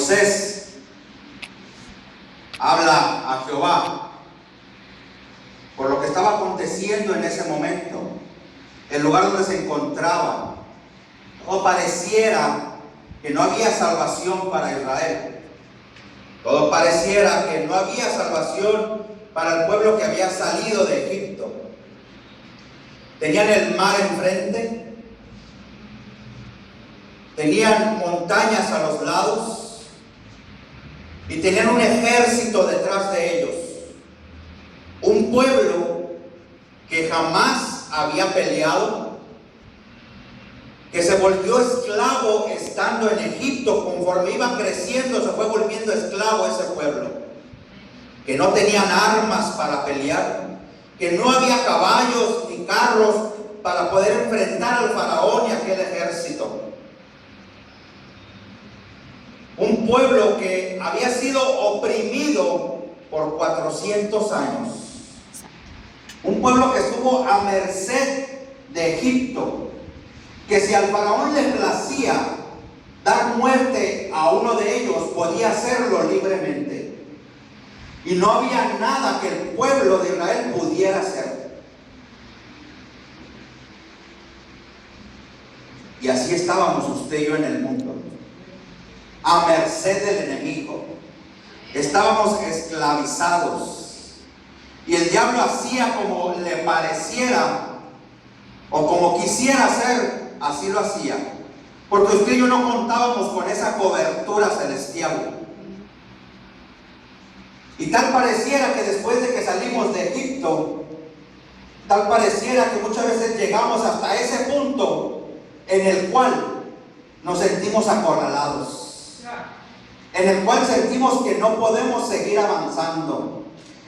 Moisés habla a Jehová por lo que estaba aconteciendo en ese momento, el lugar donde se encontraba. Todo pareciera que no había salvación para Israel. Todo pareciera que no había salvación para el pueblo que había salido de Egipto. Tenían el mar enfrente, tenían montañas a los lados y tenían un ejército detrás de ellos. Un pueblo que jamás había peleado, que se volvió esclavo estando en Egipto. Conforme iba creciendo se fue volviendo esclavo ese pueblo, que no tenían armas para pelear, que no había caballos ni carros para poder enfrentar al faraón y aquel ejército. Un pueblo que había sido oprimido por 400 años. Un pueblo que estuvo a merced de Egipto, que si al faraón le placía dar muerte a uno de ellos, podía hacerlo libremente. Y no había nada que el pueblo de Israel pudiera hacer. Y así estábamos usted y yo en el mundo, a merced del enemigo. Estábamos esclavizados. Y el diablo hacía como le pareciera o como quisiera hacer, así lo hacía. Porque usted y yo no contábamos con esa cobertura celestial. Y tal pareciera que después de que salimos de Egipto, tal pareciera que muchas veces llegamos hasta ese punto en el cual nos sentimos acorralados, en el cual sentimos que no podemos seguir avanzando,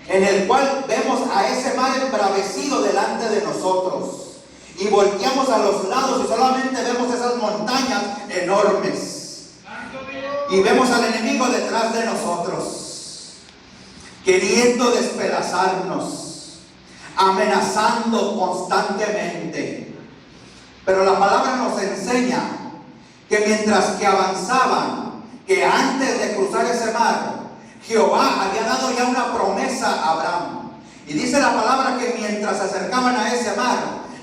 en el cual vemos a ese mar embravecido delante de nosotros y volteamos a los lados y solamente vemos esas montañas enormes y vemos al enemigo detrás de nosotros, queriendo despedazarnos, amenazando constantemente. Pero la palabra nos enseña que mientras que avanzaban, que antes de cruzar ese mar, Jehová había dado ya una promesa a Abraham. Y dice la palabra que mientras se acercaban a ese mar,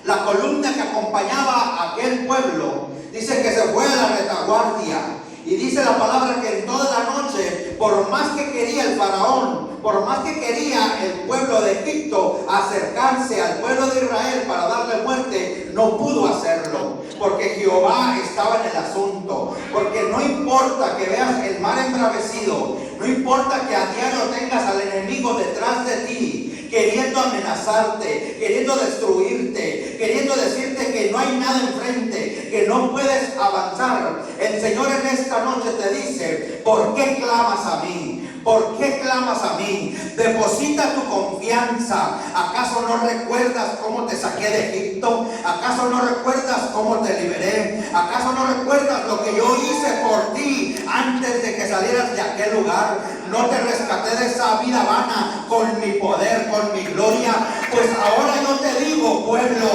la columna que acompañaba a aquel pueblo, dice que se fue a la retaguardia. Y dice la palabra que en toda la noche, por más que quería el faraón, por más que quería el pueblo de Egipto acercarse al pueblo de Israel para darle muerte, no pudo hacerlo, porque Jehová estaba en el asunto. Porque no importa que veas el mar embravecido, no importa que a diario tengas al enemigo detrás de ti, queriendo amenazarte, queriendo destruirte, queriendo decirte que no hay nada enfrente, que no puedes avanzar. El Señor en esta noche te dice: ¿por qué clamas a mí? ¿Por qué clamas a mí? Deposita tu confianza. ¿Acaso no recuerdas cómo te saqué de Egipto? ¿Acaso no recuerdas cómo te liberé? ¿Acaso no recuerdas lo que yo hice por ti antes de que salieras de aquel lugar? ¿No te rescaté de esa vida vana con mi poder, con mi gloria? Pues ahora yo te digo, pueblo,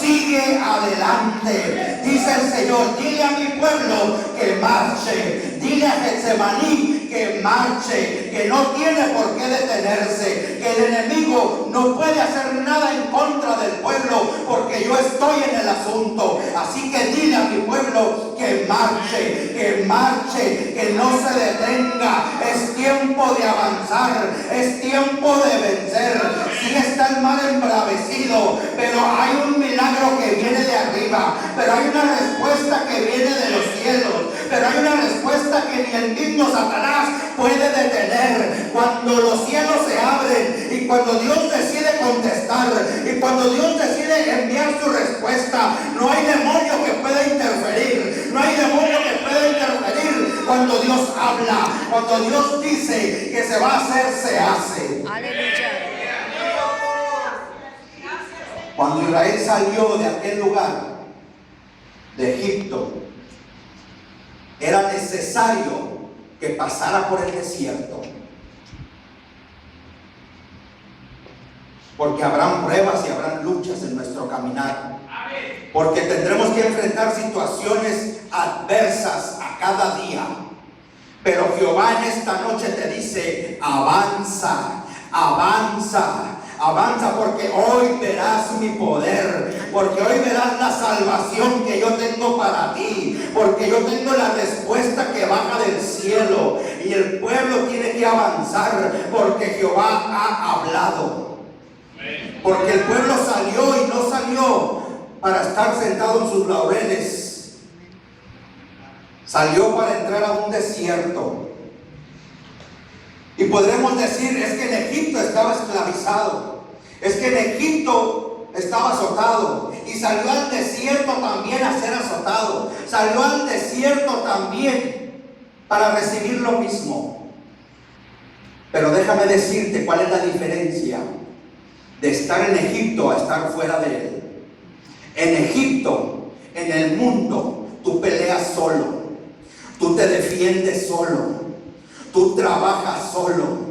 sigue adelante. Dice el Señor: dile a mi pueblo que marche. Dile a Getsemaní que marche, que no tiene por qué detenerse, que el enemigo no puede hacer nada en contra del pueblo, porque yo estoy en el asunto. Así que dile a mi pueblo que marche, que no se detenga. Es tiempo de avanzar, es tiempo de vencer. Sí está el mar embravecido, pero hay un milagro que viene de arriba, pero hay una respuesta que viene de los cielos, pero hay una respuesta que ni el mismo Satanás puede detener. Cuando los cielos se abren y cuando Dios decide contestar y cuando Dios decide enviar su respuesta, no hay demonio que pueda interferir, no hay demonio que pueda interferir. Cuando Dios habla, cuando Dios dice que se va a hacer, se hace. Aleluya. Cuando Israel salió de aquel lugar, de Egipto, era necesario que pasara por el desierto, porque habrán pruebas y habrán luchas en nuestro caminar, porque tendremos que enfrentar situaciones adversas a cada día. Pero Jehová en esta noche te dice: avanza, avanza. Avanza, porque hoy verás mi poder, porque hoy verás la salvación que yo tengo para ti, porque yo tengo la respuesta que baja del cielo. Y el pueblo tiene que avanzar porque Jehová ha hablado. Porque el pueblo salió y no salió para estar sentado en sus laureles. Salió para entrar a un desierto. Y podremos decir: es que en Egipto estaba esclavizado, es que en Egipto estaba azotado, y salió al desierto también a ser azotado, salió al desierto también para recibir lo mismo. Pero déjame decirte cuál es la diferencia de estar en Egipto a estar fuera de él. En Egipto, en el mundo, tú peleas solo, tú te defiendes solo, tú trabajas solo.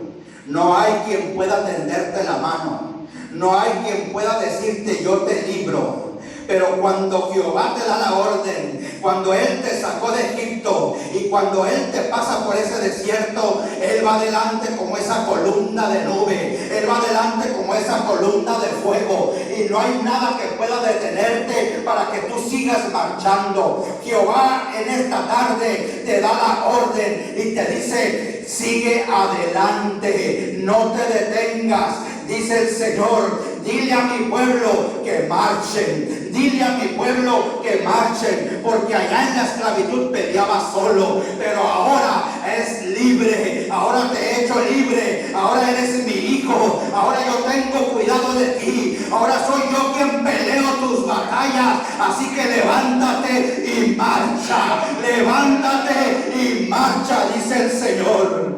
No hay quien pueda tenderte la mano. No hay quien pueda decirte: yo te libro. Pero cuando Jehová te da la orden, cuando Él te sacó de Egipto y cuando Él te pasa por ese desierto, Él va adelante como esa columna de nube, Él va adelante como esa columna de fuego, y no hay nada que pueda detenerte para que tú sigas marchando. Jehová en esta tarde te da la orden y te dice: sigue adelante, no te detengas. Dice el Señor: dile a mi pueblo que marchen, dile a mi pueblo que marchen, porque allá en la esclavitud peleaba solo, pero ahora eres libre, ahora te he hecho libre, ahora eres mi hijo, ahora yo tengo cuidado de ti, ahora soy yo quien peleo tus batallas. Así que levántate y marcha, levántate y marcha, dice el Señor.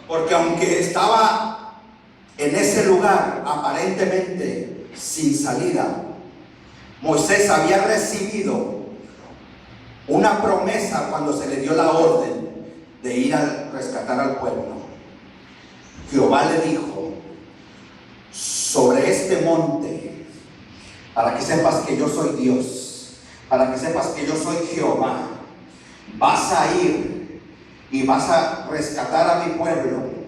Porque aunque estaba en ese lugar aparentemente sin salida, Moisés había recibido una promesa cuando se le dio la orden de ir a rescatar al pueblo. Jehová le dijo: sobre este monte, para que sepas que yo soy Dios, para que sepas que yo soy Jehová, vas a ir y vas a rescatar a mi pueblo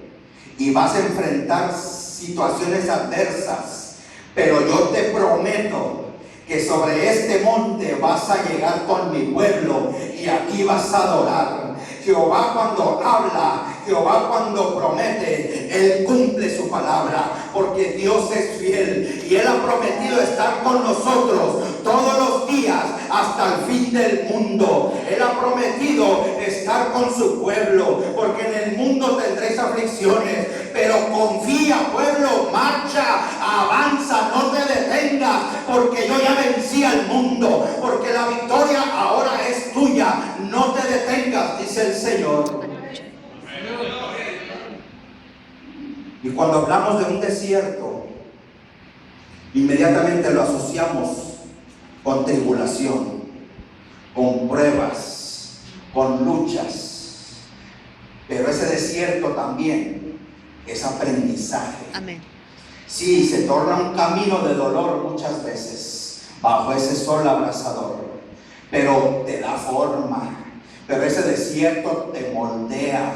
y vas a enfrentar situaciones adversas, pero yo te prometo que sobre este monte vas a llegar con mi pueblo y aquí vas a adorar. Jehová cuando habla, Jehová cuando promete, Él cumple su palabra, porque Dios es fiel y Él ha prometido estar con nosotros todos los días hasta el fin del mundo. Él ha prometido estar con su pueblo, porque en el mundo tendréis aflicciones, pero confía, pueblo, marcha, avanza, no te detengas, porque yo ya vencí al mundo, porque la victoria ahora es tuya. No te detengas, dice el Señor. Y cuando hablamos de un desierto, inmediatamente lo asociamos con tribulación, con pruebas, con luchas. Pero ese desierto también es aprendizaje. Amén. Sí, se torna un camino de dolor muchas veces bajo ese sol abrasador, pero te da forma. Pero ese desierto te moldea.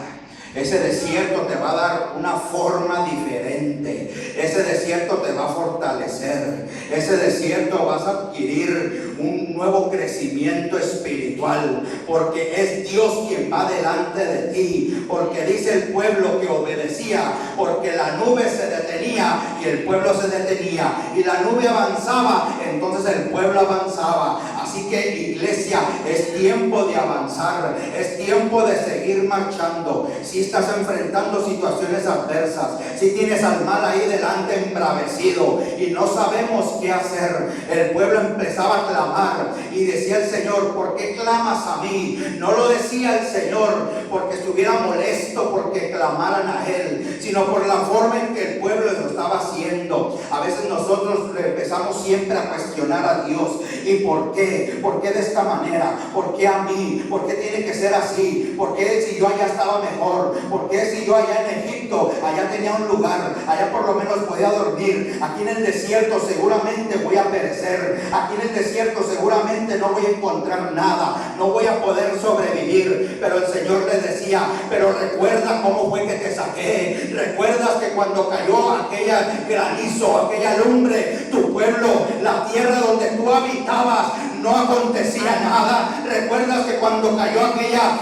Ese desierto te va a dar una forma diferente. Ese desierto te va a fortalecer. Ese desierto vas a adquirir un nuevo crecimiento espiritual, porque es Dios quien va delante de ti. Porque dice el pueblo que obedecía, porque la nube se detenía y el pueblo se detenía, y la nube avanzaba, entonces el pueblo avanzaba. Así que, iglesia, es tiempo de avanzar, es tiempo de seguir marchando. Si estás enfrentando situaciones adversas, si tienes al mal ahí delante embravecido y no sabemos qué hacer, el pueblo empezaba a clamar y decía el Señor: ¿por qué clamas a mí? No lo decía el Señor porque estuviera molesto porque clamaran a Él, sino por la forma en que el pueblo lo estaba haciendo. A veces nosotros empezamos siempre a cuestionar a Dios. ¿Y por qué? qué? ¿Por qué de esta manera? ¿Por qué a mí? ¿Por qué tiene que ser así? ¿Por qué si yo allá estaba mejor? ¿Por qué si yo allá en Egipto, allá tenía un lugar, allá por lo menos podía dormir? Aquí en el desierto seguramente voy a perecer. Aquí en el desierto seguramente no voy a encontrar nada, no voy a poder sobrevivir. Pero el Señor le decía, pero recuerda cómo fue que te saqué. Recuerdas que cuando cayó aquella granizo, aquella lumbre, tu pueblo, la tierra donde tú habitabas, no acontecía nada. Recuerdas que cuando cayó aquella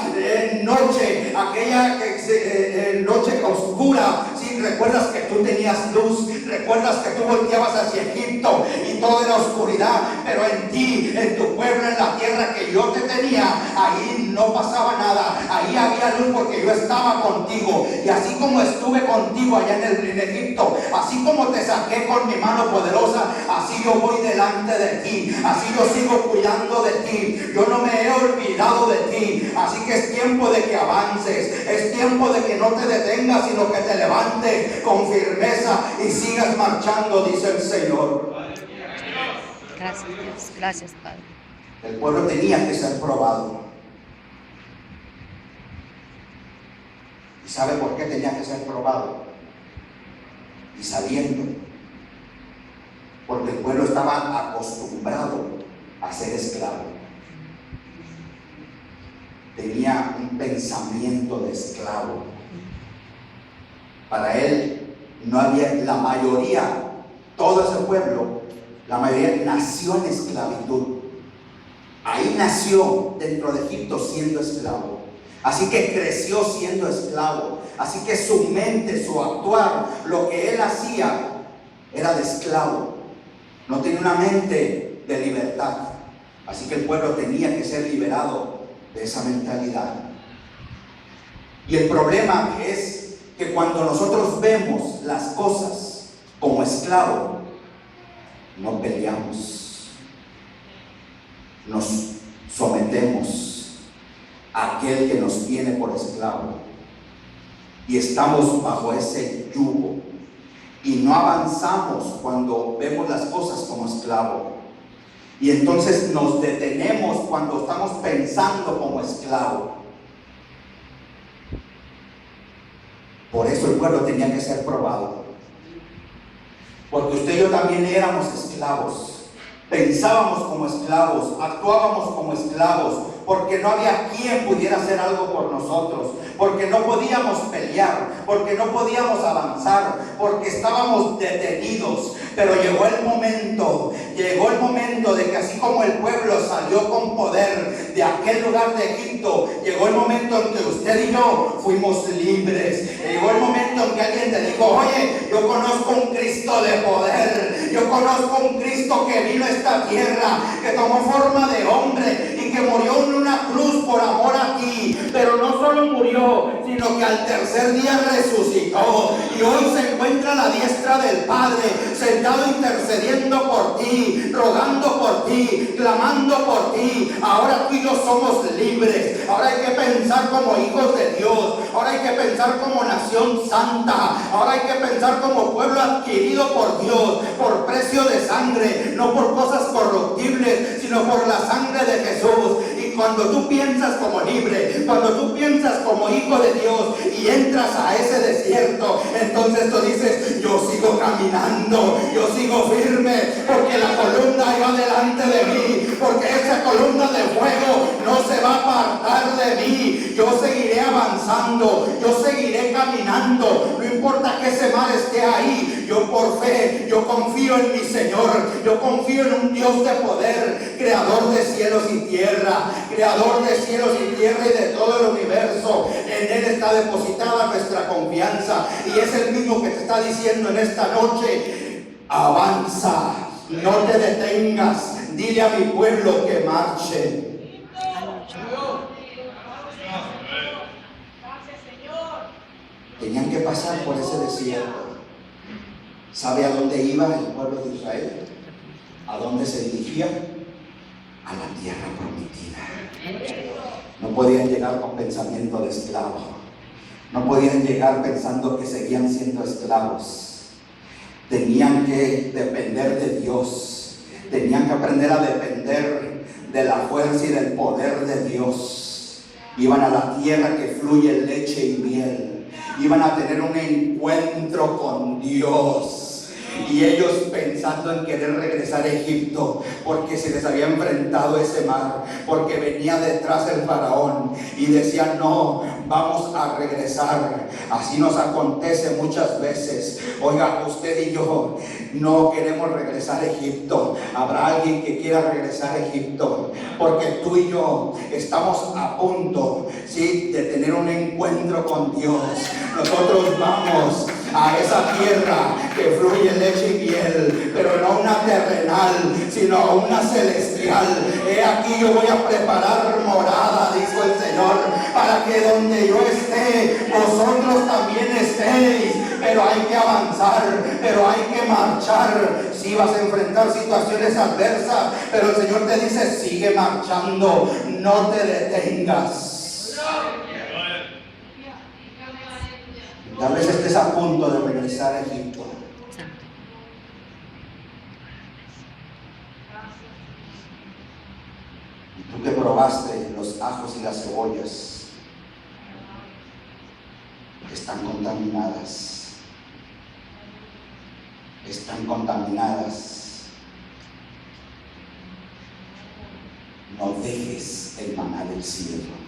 noche, aquella noche oscura, sí, recuerdas que tú tenías luz. Recuerdas que tú volteabas hacia Egipto y todo era oscuridad, pero en ti, en tu pueblo, en la tierra que yo te tenía, ahí no pasaba nada, ahí había luz porque yo estaba contigo. Y así como estuve contigo allá en Egipto, así como te saqué con mi mano poderosa, así yo voy delante de ti, así yo sigo cuidando de ti, yo no me he olvidado de ti. Así que es tiempo de que avances, es tiempo de que no te detengas, sino que te levantes con firmeza y sigas marchando, dice el Señor. Gracias, Dios. Gracias, Padre. El pueblo tenía que ser probado. ¿Y sabe por qué tenía que ser probado? Y sabiendo, porque el pueblo estaba acostumbrado a ser esclavo. Tenía un pensamiento de esclavo. Para él no había, la mayoría, todo ese pueblo, la mayoría nació en esclavitud. Ahí nació dentro de Egipto siendo esclavo. Así que creció siendo esclavo. Así que su mente, su actuar, lo que él hacía era de esclavo. No tenía una mente de libertad. Así que el pueblo tenía que ser liberado de esa mentalidad. Y el problema es que cuando nosotros vemos las cosas como esclavo, no peleamos, nos sometemos a aquel que nos tiene por esclavo y estamos bajo ese yugo y no avanzamos cuando vemos las cosas como esclavo. Y entonces nos detenemos cuando estamos pensando como esclavo. Por eso el pueblo tenía que ser probado. Porque usted y yo también éramos esclavos. Pensábamos como esclavos, actuábamos como esclavos, porque no había quien pudiera hacer algo por nosotros, porque no podíamos pelear, porque no podíamos avanzar, porque estábamos detenidos. Pero llegó el momento de que así como el pueblo salió con poder de aquel lugar de Egipto, llegó el momento en que usted y yo fuimos libres. Llegó el momento en que alguien te dijo, oye, yo conozco un Cristo de poder, yo conozco un Cristo que vino a esta tierra, que tomó forma de hombre y que murió en una cruz por amor a ti. Pero no solo murió, sino que al tercer día resucitó y hoy se encuentra a la diestra del Padre, sentado intercediendo por ti, rogando por ti, clamando por ti. Ahora tú y yo somos libres. Ahora hay que pensar como hijos de Dios. Ahora hay que pensar como nación santa. Ahora hay que pensar como pueblo adquirido por Dios, por precio de sangre, no por cosas corruptibles, sino por la sangre de Jesús. Y cuando tú piensas como libre, cuando tú piensas como hijo de Dios y entras a ese desierto, entonces tú dices, yo sigo caminando, yo sigo firme, porque la columna va delante de mí, porque esa columna de fuego no se va a apartar de mí. Yo seguiré avanzando, yo seguiré caminando, no importa que ese mar esté ahí. Yo por fe, yo confío en mi Señor, yo confío en un Dios de poder, creador de cielos y tierra, creador de cielos y tierra y de todo el universo. En Él está depositada nuestra confianza y es el mismo que te está diciendo en esta noche, avanza, no te detengas, dile a mi pueblo que marche. Tenían que pasar por ese desierto. ¿Sabe a dónde iba el pueblo de Israel? ¿A dónde se dirigía? A la tierra prometida. No podían llegar con pensamiento de esclavo. No podían llegar pensando que seguían siendo esclavos. Tenían que depender de Dios. Tenían que aprender a depender de la fuerza y del poder de Dios. Iban a la tierra que fluye leche y miel. Iban a tener un encuentro con Dios. Y ellos pensando en querer regresar a Egipto, porque se les había enfrentado ese mar, porque venía detrás el faraón, y decían: no, vamos a regresar. Así nos acontece muchas veces. Oiga, usted y yo no queremos regresar a Egipto. Habrá alguien que quiera regresar a Egipto, porque tú y yo estamos a punto, ¿sí?, de tener un encuentro con Dios. Nosotros vamos a esa tierra que fluye leche y miel, pero no una terrenal, sino una celestial. He aquí, yo voy a preparar morada, dijo el Señor, para que donde yo esté, vosotros también estéis. Pero hay que avanzar, pero hay que marchar. Sí, vas a enfrentar situaciones adversas, pero el Señor te dice: sigue marchando, no te detengas. Tal vez estés a punto de regresar a Egipto. Y tú que probaste los ajos y las cebollas, están contaminadas. Están contaminadas. No dejes el maná del cielo.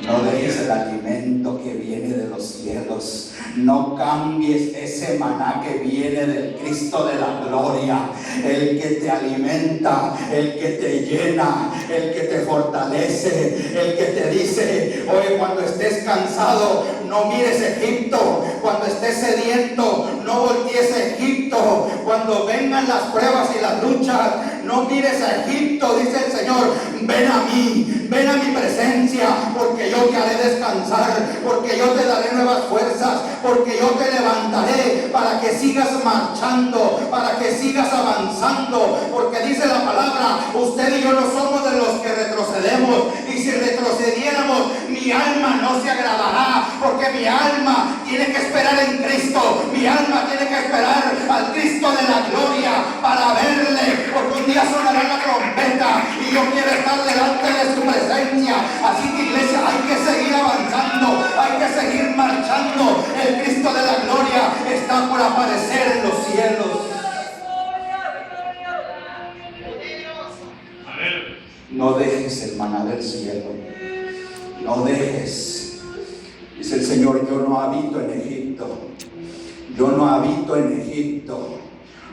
No dejes el alimento que viene de los cielos. No cambies ese maná que viene del Cristo de la gloria. El que te alimenta, el que te llena, el que te fortalece, el que te dice: oye, cuando estés cansado, no mires Egipto. Cuando estés sediento, no voltees a Egipto. Cuando vengan las pruebas y las luchas, no mires a Egipto, dice el Señor. Ven a mí, ven a mi presencia, porque yo te haré descansar, porque yo te daré nuevas fuerzas, porque yo te levantaré para que sigas marchando, para que sigas avanzando, porque dice la palabra: usted y yo no somos de los que retrocedemos, y si retrocediéramos, mi alma no se agradará, porque mi alma tiene que esperar en Cristo, mi alma tiene que esperar al Cristo de la gloria para verle, porque un día sonará la trompeta y yo quiero estar delante de su presencia. Así que, iglesia, hay que seguir avanzando, hay que seguir marchando. El Cristo de la gloria está por aparecer en los cielos. No dejes el maná del cielo. No dejes. Dice el Señor: yo no habito en Egipto. Yo no habito en Egipto.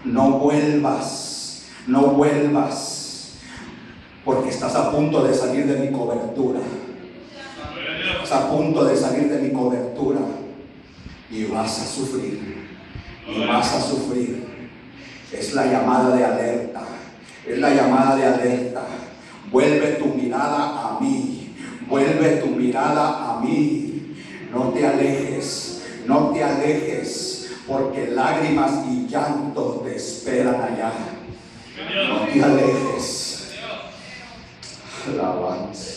No vuelvas. No vuelvas. Porque estás a punto de salir de mi cobertura. Estás a punto de salir de mi cobertura. Y vas a sufrir. Y vas a sufrir. Es la llamada de alerta. Es la llamada de alerta. Vuelve tu mirada a mí. Vuelve tu mirada a mí. No te alejes. No te alejes. Porque lágrimas y llanto te esperan allá. No te alejes. Alabanza.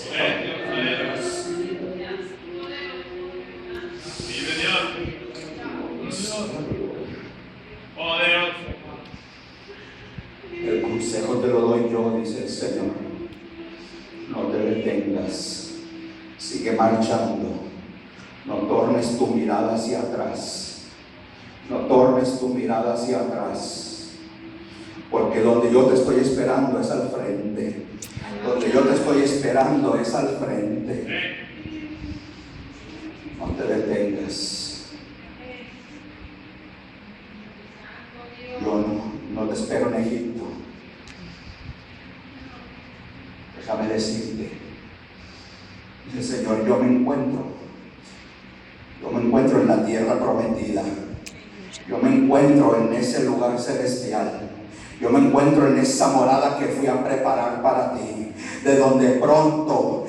El consejo te lo doy yo, dice el Señor. No te detengas. Sigue marchando. No tornes tu mirada hacia atrás. No tornes tu mirada hacia atrás. Porque donde yo te estoy esperando es al frente. Donde yo te estoy esperando es al frente. No te detengas. Yo no te espero en Egipto. Déjame decirte, dice el Señor: yo me encuentro en la tierra prometida. Yo me encuentro en ese lugar celestial. Yo me encuentro en esa morada que fui a preparar para ti, de donde pronto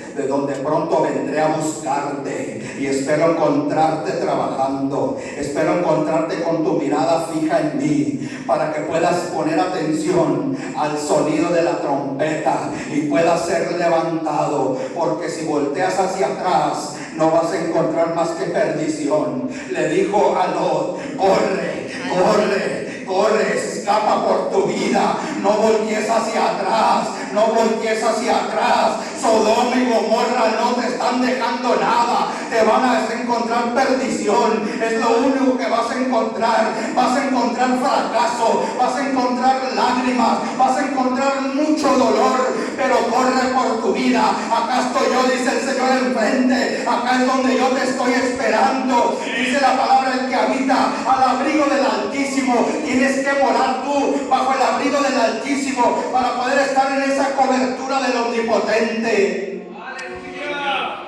vendré a buscarte, y espero encontrarte trabajando, espero encontrarte con tu mirada fija en mí, para que puedas poner atención al sonido de la trompeta y puedas ser levantado, porque si volteas hacia atrás no vas a encontrar más que perdición. Le dijo a Lot: corre, corre, corre, escapa por tu vida, no voltees hacia atrás, no voltees hacia atrás. Sodoma y Gomorra no te están dejando nada, te van a encontrar perdición, es lo único que vas a encontrar. Vas a encontrar fracaso, vas a encontrar lágrimas, vas a encontrar mucho dolor, pero corre por tu vida. Acá estoy yo, dice el Señor enfrente, acá es donde yo te estoy esperando. Dice la palabra, el que habita al abrigo del Altísimo. Tienes que morar tú bajo el abrigo del Altísimo para poder estar en esa cobertura del Omnipotente. ¡Aleluya!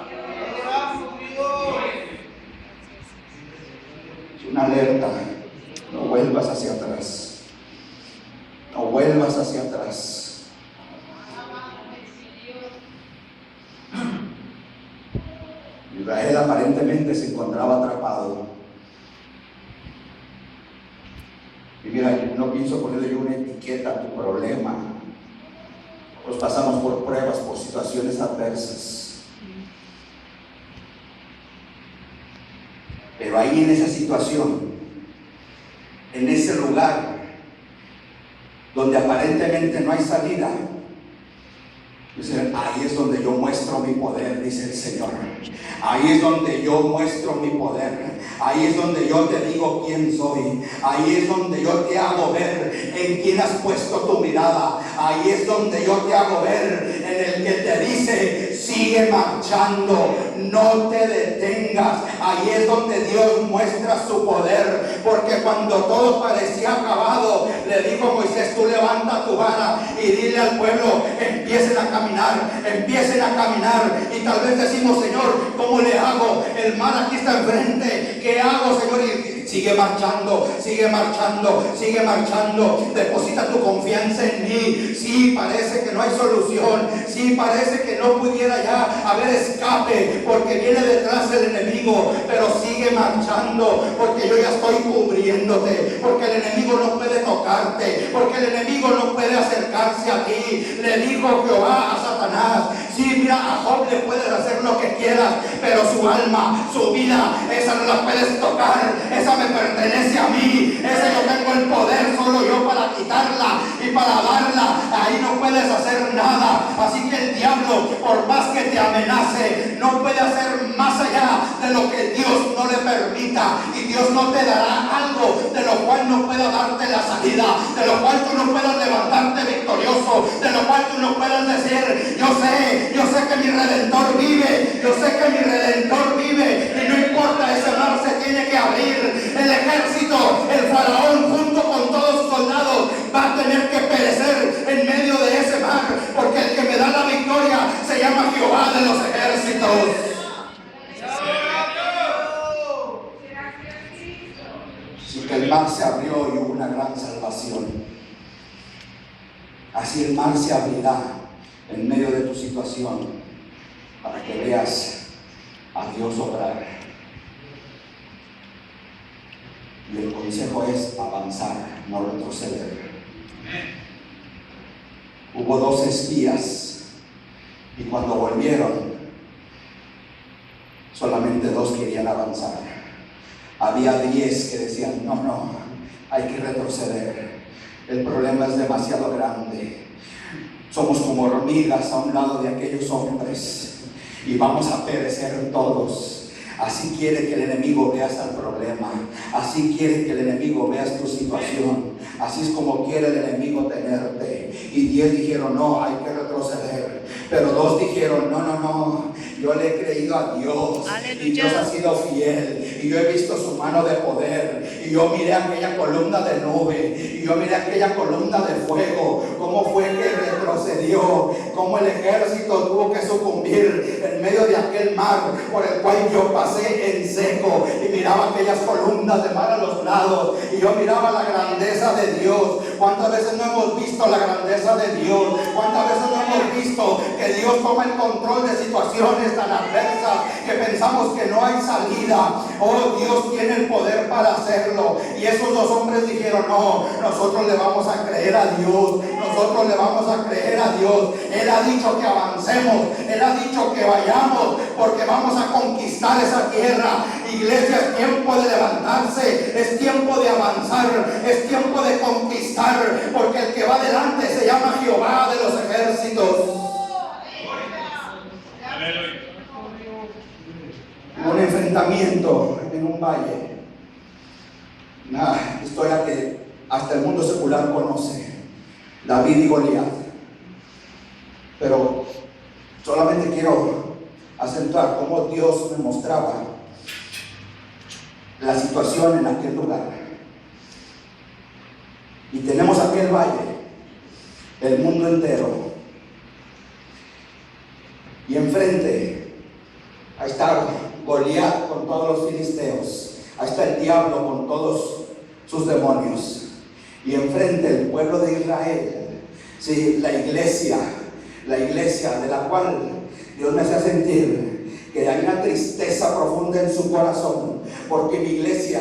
Es una alerta. No vuelvas hacia atrás. No vuelvas hacia atrás. Israel aparentemente se encontraba atrapado. Y mira, no pienso ponerle yo una etiqueta a tu problema. Nos pasamos por pruebas, por situaciones adversas. Pero ahí en esa situación, en ese lugar donde aparentemente no hay salida, dice, ahí es donde yo muestro mi poder, dice el Señor. Ahí es donde yo muestro mi poder. Ahí es donde yo te digo quién soy. Ahí es donde yo te hago ver en quién has puesto tu mirada. Ahí es donde yo te hago ver en el que te dice, sigue marchando, no te detengas. Ahí es donde Dios muestra su poder, porque cuando todo parecía acabado, le dijo a Moisés, tú levanta tu vara y dile al pueblo, empiecen a caminar, empiecen a caminar. Y tal vez decimos, Señor, ¿cómo le hago? El mal aquí está enfrente, ¿qué hago, Señor? Y sigue marchando, sigue marchando, sigue marchando. Deposita tu confianza en mí. Sí, parece que no hay solución. Sí, parece que no pudiera ya haber escape, porque viene detrás el enemigo. Pero sigue marchando, porque yo ya estoy cubriéndote, porque el enemigo no puede tocarte, porque el enemigo no puede acercarse a ti. Le dijo Jehová a Satanás, sí, mira, a Job le puedes hacer lo que quieras, pero su alma, su vida, esa no la puedes tocar. Esa me pertenece a mí. Esa yo tengo el poder solo yo para quitarla y para darla. Ahí no puedes hacer nada. Así que el diablo, por más que te amenace, no puede hacer más allá de lo que Dios no le permita. Y Dios no te dará algo de lo cual no pueda darte la salida, de lo cual tú no puedas levantarte victorioso, de lo cual tú no puedas decir, yo sé que mi Redentor vive, yo sé que mi Redentor vive, y no importa, ese mar se tiene que abrir. El ejército, el faraón junto con todos sus soldados va a tener que perecer en medio de ese mar, porque el que me da la victoria se llama Jehová de los ejércitos. Así que el mar se abrió y hubo una gran salvación. Así el mar se abrirá en medio de tu situación para que veas a Dios obrar. Y el consejo es avanzar, no retroceder. Hubo 2 espías y cuando volvieron, solamente 2 querían avanzar. Había 10 que decían, no, hay que retroceder. El problema es demasiado grande. Somos como hormigas a un lado de aquellos hombres y vamos a perecer todos. Así quiere que el enemigo veas el problema. Así quiere que el enemigo veas tu situación. Así es como quiere el enemigo tenerte. Y 10 dijeron, no, hay que retroceder. Pero 2 dijeron, no, yo le he creído a Dios. Aleluya. Y Dios ha sido fiel. Y yo he visto su mano de poder. Y yo miré aquella columna de nube. Y yo miré aquella columna de fuego. Cómo fue que retrocedió. Cómo el ejército tuvo que sucumbir en medio de aquel mar por el cual yo pasé en seco. Y miraba aquellas columnas de mar a los lados. Y yo miraba la grandeza de Dios. ¿Cuántas veces no hemos visto la grandeza de Dios? ¿Cuántas veces no hemos visto que Dios toma el control de situaciones tan adversas que pensamos que no hay salida? Oh, Dios tiene el poder para hacerlo. Y esos 2 hombres dijeron, no, nosotros le vamos a creer a Dios. Nosotros le vamos a creer a Dios. Él ha dicho que avancemos. Él ha dicho que vayamos. peleamos porque vamos a conquistar esa tierra. Iglesia, es tiempo de levantarse, es tiempo de avanzar, es tiempo de conquistar, porque el que va delante se llama Jehová de los ejércitos. Un enfrentamiento en un valle, una historia que hasta el mundo secular conoce, David y Goliat. Pero solamente quiero acentuar cómo Dios me mostraba la situación en aquel lugar. Y tenemos aquel valle, el mundo entero, y enfrente ahí está Goliat con todos los filisteos, ahí está el diablo con todos sus demonios, y enfrente el pueblo de Israel, sí, la iglesia de la cual Dios me hace sentir que hay una tristeza profunda en su corazón, porque mi iglesia,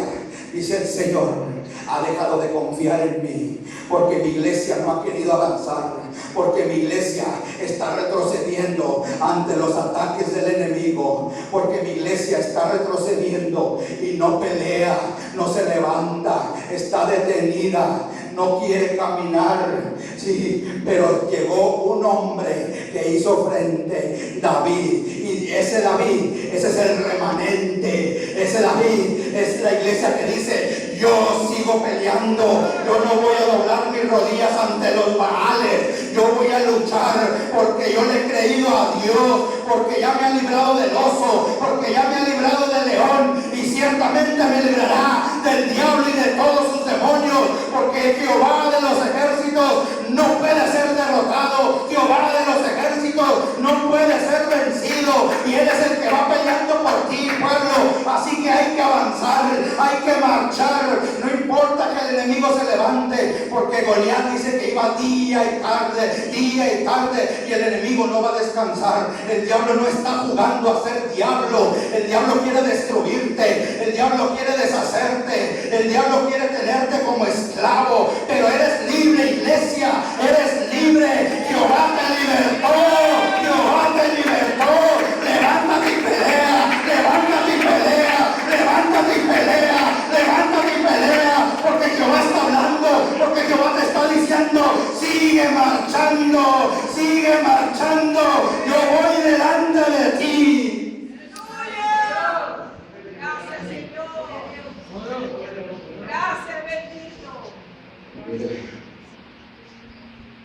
dice el Señor, ha dejado de confiar en mí, porque mi iglesia no ha querido avanzar, porque mi iglesia está retrocediendo ante los ataques del enemigo, porque mi iglesia está retrocediendo y no pelea, no se levanta, está detenida, no quiere caminar. Sí, pero llegó un hombre que hizo frente, David, y ese David, ese es el remanente, ese David es la iglesia que dice: yo sigo peleando, yo no voy a doblar mis rodillas ante los Baales, yo voy a luchar porque yo le he creído a Dios, porque ya me ha librado del oso, porque ya me ha librado del león, y ciertamente me librará del diablo y de todos sus demonios, porque Jehová de los ejércitos no puede ser derrotado, Jehová de los ejércitos no puede ser vencido, y Él es el que va peleando por ti, pueblo. Así que hay que avanzar, hay que marchar, no importa que el enemigo se levante, porque Goliat dice que iba día y tarde, y el enemigo no va a descansar. El diablo no está jugando a ser diablo, el diablo quiere destruirte, el diablo quiere deshacerte, el diablo quiere tenerte como esclavo, pero eres libre, iglesia, eres libre. Jehová te libertó, Jehová te libertó. Levántate y pelea, levántate y pelea, levántate y pelea, levántate y pelea, porque Jehová está hablando, porque Jehová te está diciendo: sigue marchando, sigue marchando, yo voy delante de ti. Gracias, Señor. Gracias, bendito.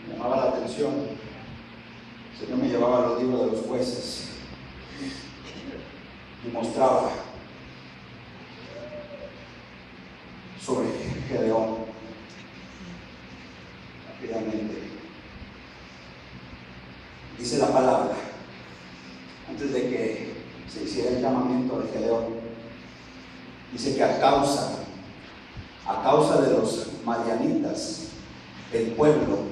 Me llamaba la atención, el Señor me llevaba a los libros de los jueces y mostraba sobre Gedeón. Rápidamente dice la palabra, antes de que se hiciera el llamamiento de Gedeón, dice que a causa de los madianitas, el pueblo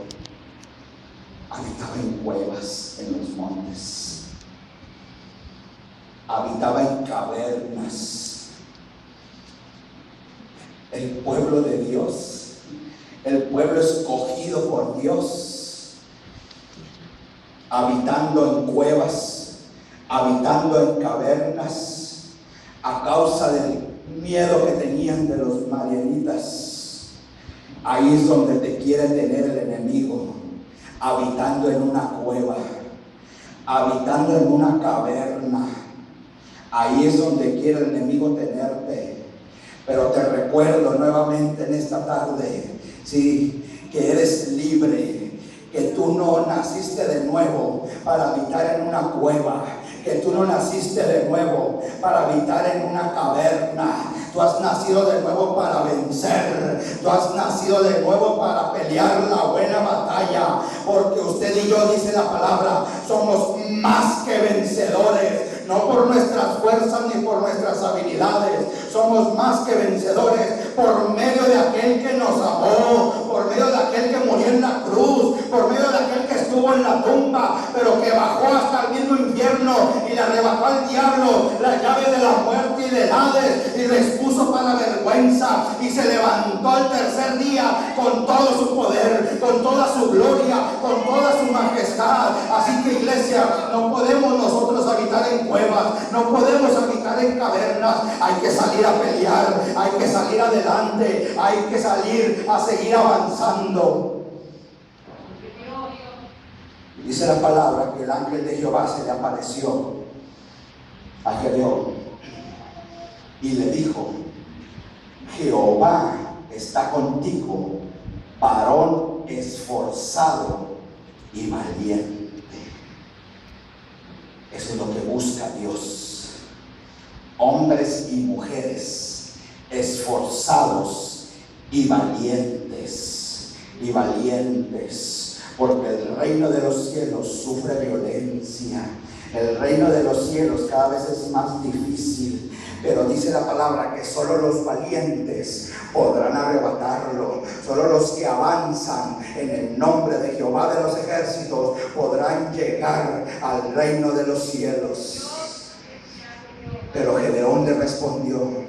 habitaba en cuevas en los montes, habitaba en cavernas. El pueblo de Dios, el pueblo escogido por Dios, habitando en cuevas, habitando en cavernas, a causa del miedo que tenían de los madianitas. Ahí es donde te quiere tener el enemigo, habitando en una cueva, habitando en una caverna. Ahí es donde quiere el enemigo tenerte. Pero te recuerdo nuevamente en esta tarde, sí, que eres libre, que tú no naciste de nuevo para habitar en una cueva, que tú no naciste de nuevo para habitar en una caverna. Tú has nacido de nuevo para vencer, tú has nacido de nuevo para pelear la buena batalla, porque usted y yo, dice la palabra, somos más que vencedores, no por nuestras fuerzas ni por nuestras habilidades, somos más que vencedores por medio de aquel que nos amó, por medio de aquel que murió en la cruz, por medio de aquel que estuvo en la tumba, pero que bajó hasta el mismo infierno y le arrebató al diablo la llave de la muerte y del Hades y le expuso para vergüenza, y se levantó al tercer día con todo su poder, con toda su gloria, con toda su majestad. Así que, iglesia, no podemos nosotros habitar en cuevas, no podemos habitar en cavernas. Hay que salir a pelear, hay que salir adelante, hay que salir a seguir avanzando. Dice la palabra que el ángel de Jehová se le apareció a Gedeón y le dijo: Jehová está contigo, varón esforzado y valiente. Eso es lo que busca Dios: hombres y mujeres esforzados y valientes, porque el reino de los cielos sufre violencia. El reino de los cielos cada vez es más difícil, pero dice la palabra que solo los valientes podrán arrebatarlo. Solo los que avanzan en el nombre de Jehová de los ejércitos podrán llegar al reino de los cielos. Pero Gedeón le respondió,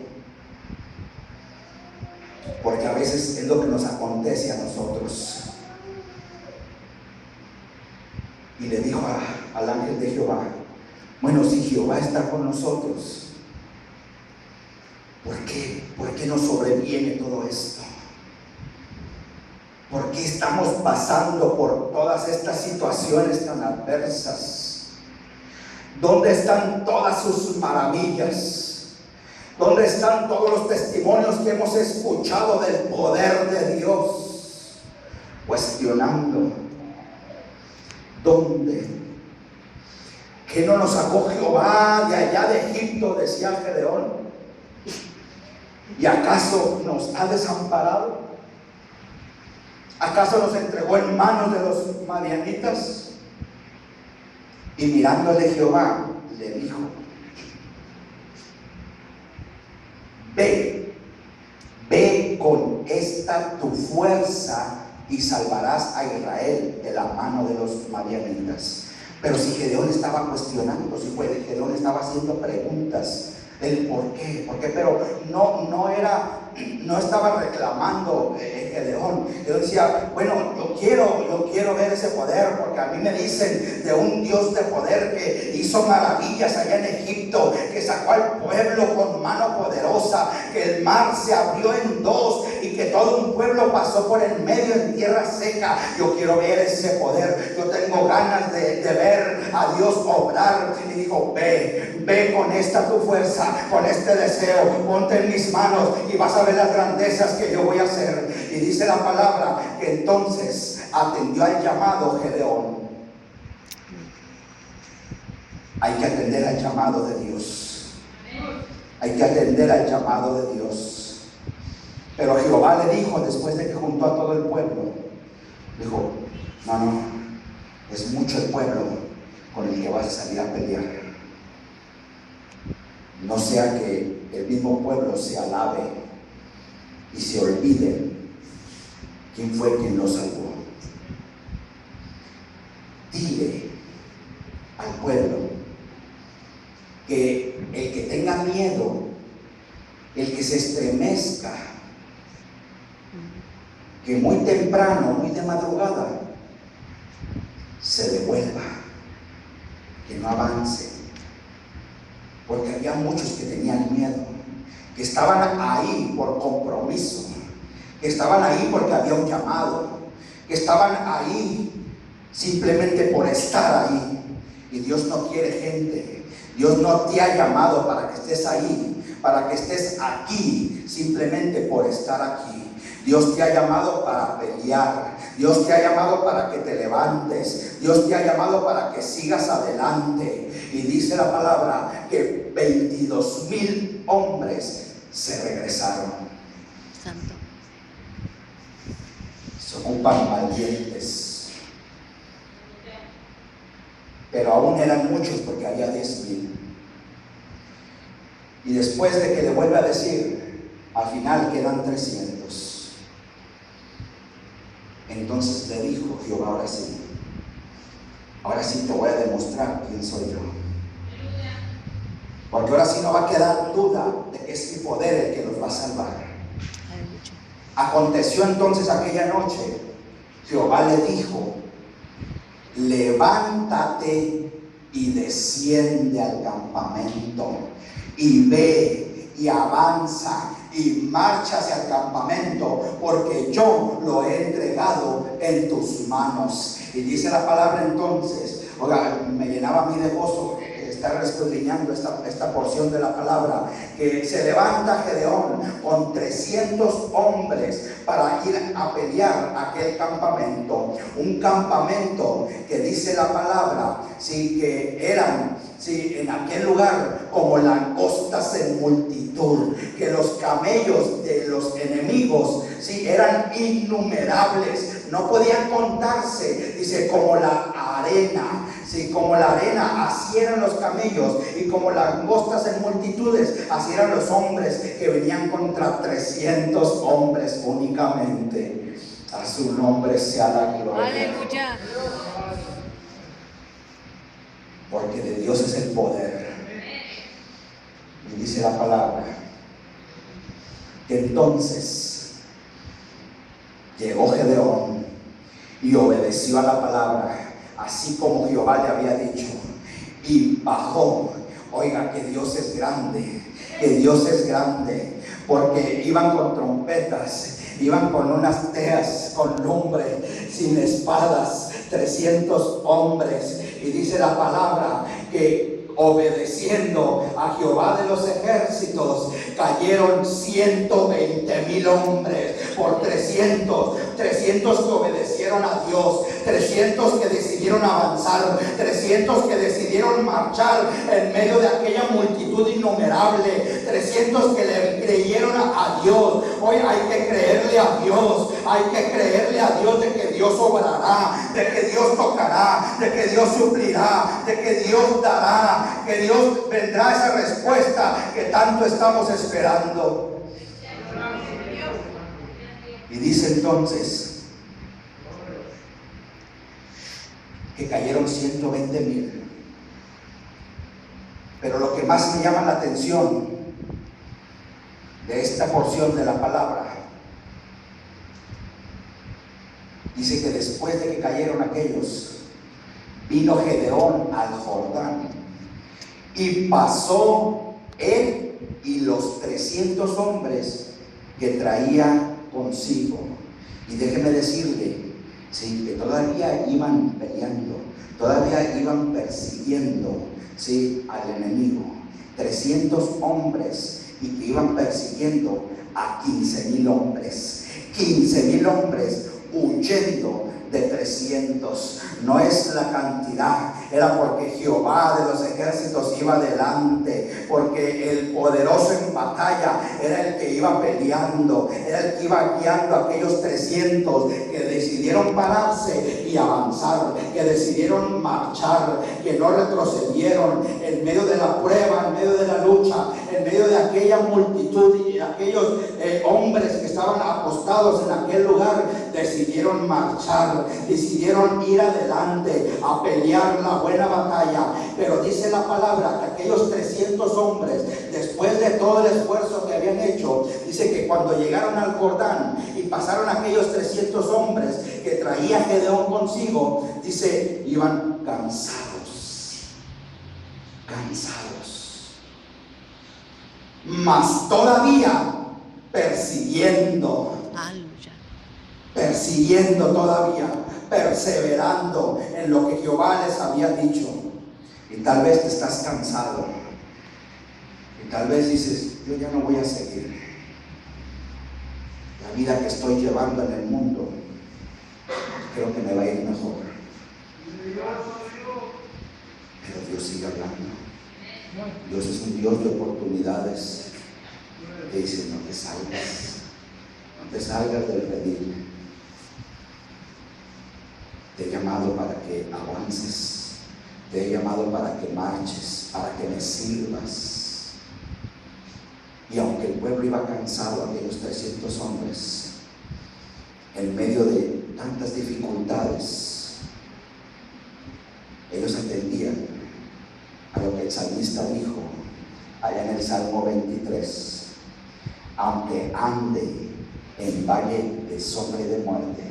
porque a veces es lo que nos acontece a nosotros. Y le dijo al ángel de Jehová: bueno, si Jehová está con nosotros, ¿por qué nos sobreviene todo esto? ¿Por qué estamos pasando por todas estas situaciones tan adversas? ¿Dónde están todas sus maravillas? ¿Dónde están todos los testimonios que hemos escuchado del poder de Dios? Cuestionando, ¿dónde? ¿Que no nos sacó Jehová de allá de Egipto?, decía Gedeón. ¿Y acaso nos ha desamparado? ¿Acaso nos entregó en manos de los madianitas? Y mirándole Jehová, le dijo: ve con esta tu fuerza y salvarás a Israel de la mano de los madianitas. Pero si Gedeón estaba cuestionando, si Gedeón estaba haciendo preguntas, el por qué, pero no estaba reclamando Gedeón. Gedeón decía: bueno, yo quiero ver ese poder, porque a mí me dicen de un Dios de poder que hizo maravillas allá en Egipto, que sacó al pueblo con mano poderosa, que el mar se abrió en dos y que todo un pueblo pasó por el medio en tierra seca. Yo quiero ver ese poder, yo tengo ganas de ver a Dios obrar. Y dijo: ve con esta tu fuerza, con este deseo, ponte en mis manos y vas a ver las grandezas que yo voy a hacer. Y dice la palabra que entonces atendió al llamado Gedeón. Hay que atender al llamado de Dios. Hay que atender al llamado de Dios. Pero Jehová le dijo, después de que juntó a todo el pueblo, dijo: no, es mucho el pueblo con el que vas a salir a pelear. No sea que el mismo pueblo se alabe y se olvide quién fue quien lo salvó. Dile al pueblo que el que tenga miedo, el que se estremezca, que muy temprano, muy de madrugada, se devuelva, que no avance. Porque había muchos que tenían miedo, que estaban ahí por compromiso, que estaban ahí porque había un llamado, que estaban ahí simplemente por estar ahí. Y Dios no quiere gente. Dios no te ha llamado para que estés ahí, para que estés aquí simplemente por estar aquí. Dios te ha llamado para pelear. Dios te ha llamado para que te levantes. Dios te ha llamado para que sigas adelante. Y dice la palabra que 22,000 hombres se regresaron. Santo. Se ocupan valientes. Pero aún eran muchos porque había 10,000. Y después de que le vuelve a decir, al final quedan 300. Entonces le dijo Jehová, ahora sí te voy a demostrar quién soy yo. Porque ahora sí no va a quedar duda de que es mi poder el que los va a salvar. Aconteció entonces aquella noche, Jehová le dijo, levántate y desciende al campamento y ve y avanza y marcha hacia el campamento, porque yo lo he entregado en tus manos. Y dice la palabra entonces, oiga, me llenaba a mí de gozo estar escudriñando esta porción de la palabra, que se levanta Gedeón con 300 hombres para ir a pelear aquel campamento, un campamento que dice la palabra, sí, que eran, sí, en aquel lugar como langostas en multitud, que los camellos de los enemigos, sí, eran innumerables, no podían contarse, dice, como la arena. Sí, como la arena, así eran los camellos, y como langostas en multitudes, así eran los hombres que venían contra 300 hombres únicamente. A su nombre sea la gloria. Aleluya. Porque de Dios es el poder. Y dice la palabra que entonces llegó Gedeón y obedeció a la palabra, así como Jehová le había dicho, y bajó. Oiga, que Dios es grande, que Dios es grande, porque iban con trompetas, iban con unas teas, con lumbre, sin espadas, 300 hombres, y dice la palabra que obedeciendo a Jehová de los ejércitos, cayeron 120,000 hombres por 300 que obedecieron a Dios, 300 que decidieron avanzar, 300 que decidieron marchar en medio de aquella multitud innumerable, 300 que le creyeron a Dios. Hoy hay que creerle a Dios, hay que creerle a Dios de que Dios obrará, de que Dios tocará, de que Dios suplirá, de que Dios dará, que Dios vendrá esa respuesta que tanto estamos esperando. Y dice entonces que cayeron 120,000. Pero lo que más me llama la atención de esta porción de la palabra, dice que después de que cayeron aquellos, vino Gedeón al Jordán y pasó él y los 300 hombres que traía consigo. Y déjeme decirle, sí, que todavía iban peleando, todavía iban persiguiendo, sí, al enemigo. 300 hombres, y que iban persiguiendo a 15,000 hombres. 15,000 hombres huyendo de 300. No es la cantidad, era porque Jehová de los ejércitos iba adelante, porque el poderoso en batalla era el que iba peleando, era el que iba guiando a aquellos 300 que decidieron pararse y avanzar, que decidieron marchar, que no retrocedieron en medio de la prueba, en medio de la lucha, en medio de aquella multitud y aquellos hombres que estaban apostados en aquel lugar. Decidieron marchar, decidieron ir adelante a pelear la buena batalla. Pero dice la palabra que aquellos 300 hombres, después de todo el esfuerzo que habían hecho, dice que cuando llegaron al Jordán y pasaron aquellos 300 hombres que traía Gedeón consigo, dice, iban cansados, mas todavía persiguiendo todavía, perseverando en lo que Jehová les había dicho. Y tal vez te estás cansado, y tal vez dices, yo ya no voy a seguir la vida que estoy llevando en el mundo, creo que me va a ir mejor. Pero Dios sigue hablando. Dios es un Dios de oportunidades. Te dice, no te salgas del redil. Te he llamado para que avances, te he llamado para que marches, para que me sirvas. Y aunque el pueblo iba cansado, aquellos 300 hombres, en medio de tantas dificultades, ellos atendían a lo que el salmista dijo allá en el Salmo 23: aunque ande en valle de sombra y de muerte,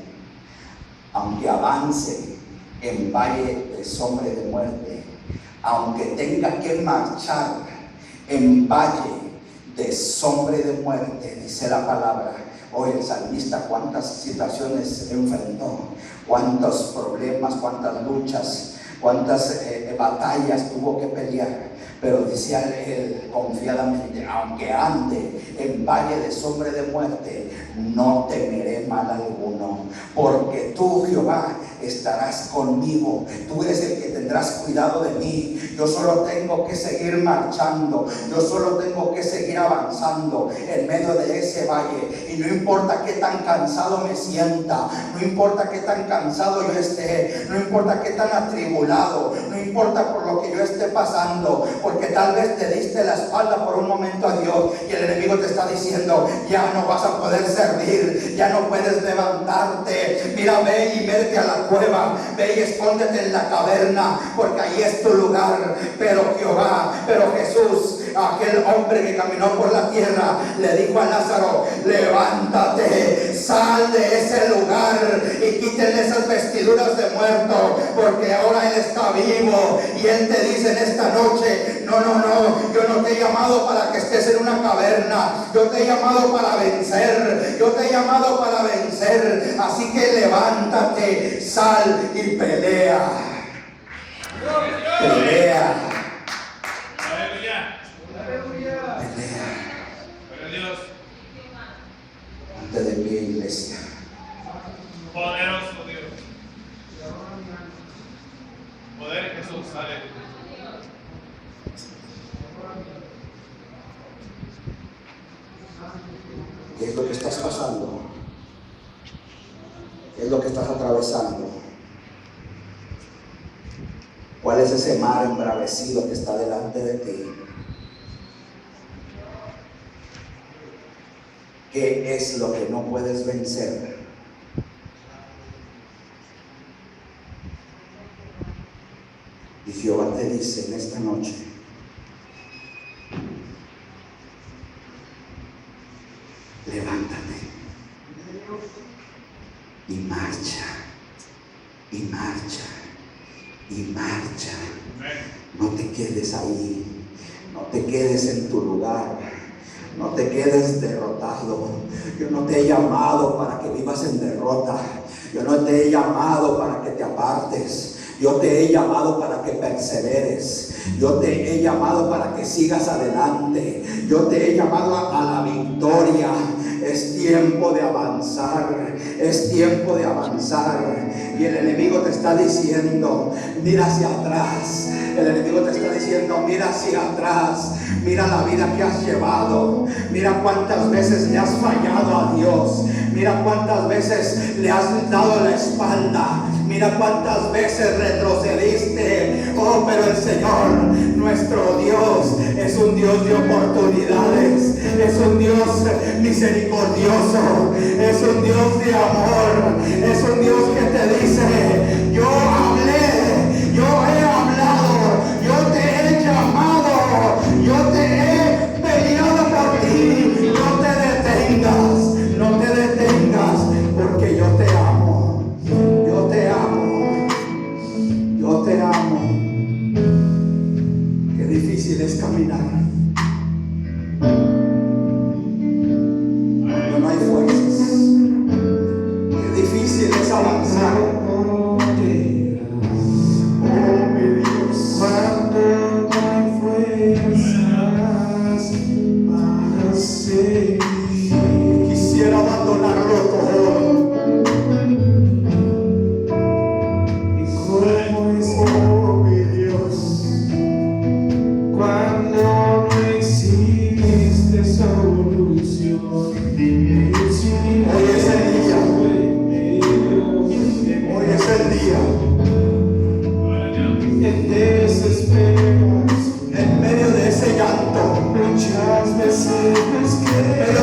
aunque avance en valle de sombra y de muerte, aunque tenga que marchar en valle de sombra y de muerte, dice la palabra. Hoy el salmista cuántas situaciones enfrentó, cuántos problemas, cuántas luchas, cuántas batallas tuvo que pelear, pero decía él confiadamente: aunque ande en valle de sombra y de muerte, no temeré mal alguno, porque tú, Jehová, estarás conmigo. Tú eres el que tendrás cuidado de mí. Yo solo tengo que seguir marchando, yo solo tengo que seguir avanzando en medio de ese valle, y no importa qué tan cansado me sienta, no importa qué tan cansado yo esté, no importa qué tan atribulado, no importa por lo que yo esté pasando, porque tal vez te diste la espalda por un momento a Dios y el enemigo te está diciendo: ya no vas a poder servir, ya no puedes levantarte. Mira, ve y vete a la cueva, ve y escóndete en la caverna, porque ahí es tu lugar. Pero Jehová, pero Jesús, aquel hombre que caminó por la tierra, le dijo a Lázaro: levántate, sal de ese lugar y quítenle esas vestiduras de muerto, porque ahora Él está vivo. Y Él te dice en esta noche: no, yo no te he llamado para que estés en una caverna, yo te he llamado para vencer, yo te he llamado para vencer. Así que levántate, sal y pelea. Pelea. Ponte de pie, iglesia. Poderoso Dios. Poder en Jesús, aleluya. ¿Qué es lo que estás pasando? ¿Qué es lo que estás atravesando? ¿Cuál es ese mar embravecido que está delante de ti? ¿Qué es lo que no puedes vencer? Y Jehová te dice en esta noche: levántate y marcha, y marcha, y marcha. No te quedes ahí, no te quedes en tu lugar, no te quedes derrotado. Yo no te he llamado para que vivas en derrota, yo no te he llamado para que te apartes. Yo te he llamado para que perseveres. Yo te he llamado para que sigas adelante. Yo te he llamado a la victoria. Es tiempo de avanzar. Es tiempo de avanzar. Y el enemigo te está diciendo: mira hacia atrás. El enemigo te está diciendo: mira hacia atrás. Mira la vida que has llevado. Mira cuántas veces le has fallado a Dios. Mira cuántas veces le has dado la espalda. Mira cuántas veces retrocediste. Oh, pero el Señor, nuestro Dios, es un Dios de oportunidades. Es un Dios misericordioso. Es un Dios de amor. Es un Dios que te dice: yo hablé, yo he hablado, yo te he llamado, yo te he peleado por ti. No te detengas, no te detengas, porque yo te amo. Yo te amo, yo te amo. Qué difícil es caminar cuando no hay fuerzas. Qué difícil es avanzar me